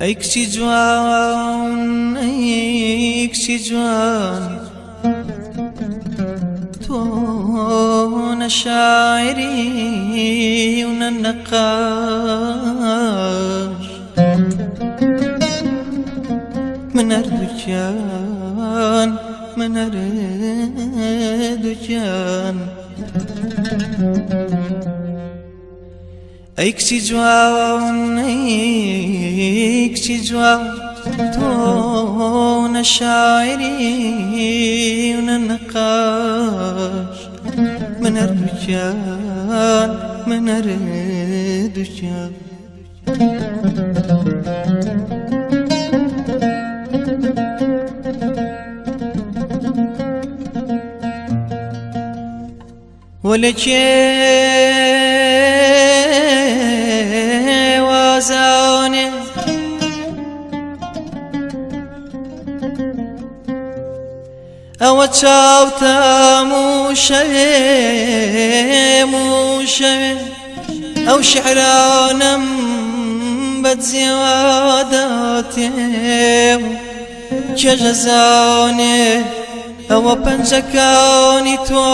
ئەی کچی جوان ئەی کچی جوان تۆ نە شاعری و نە نەقاش من هەردووکیان من هەردووکیان ئەی کچی جوان ئەی کچی جوان تۆ نە شاعری و نە نەقاش من هەردووکیان من هەردووکیان وەلەکێ وازانێ ئەوە چاوتەم و شەوێ موشەوێ ئەو شیعرانەم بەجێواداتێ کێژەزانێ ئەوە پەنجەکانی تۆیە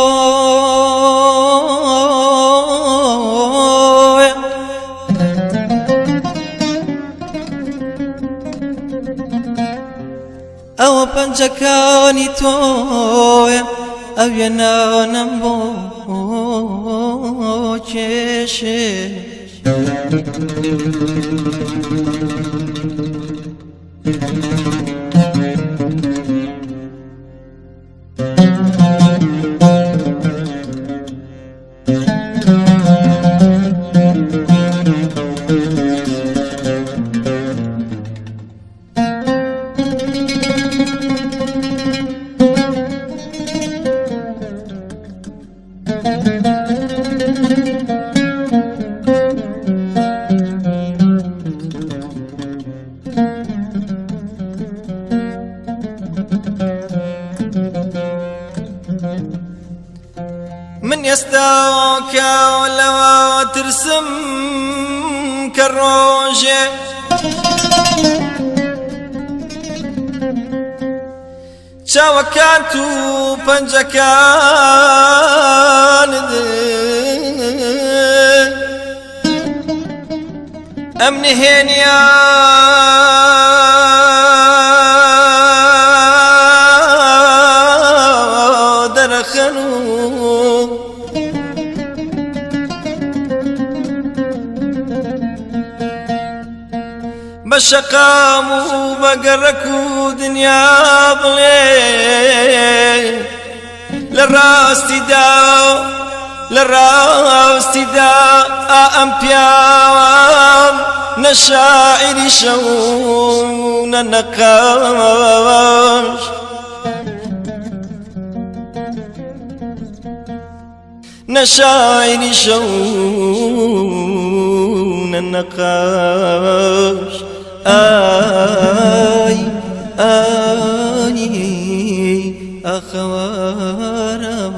ئەوە پەنجەکانی تۆیە ئەو وێنانەم بۆ کێشێ من ئێستاکە لەوە ترسم کە ڕۆژێ چاوەکانت و پەنجەکانت ئەم نهێنیە دەرەخەن و بەشەقام و بەگەڕەک و دنیا بڵێ لە ڕاستیدا ئەم پیاوان نە شاعری شەو نە نەقاش نە شاعری شەو نە نەقاش آي آني أخوارا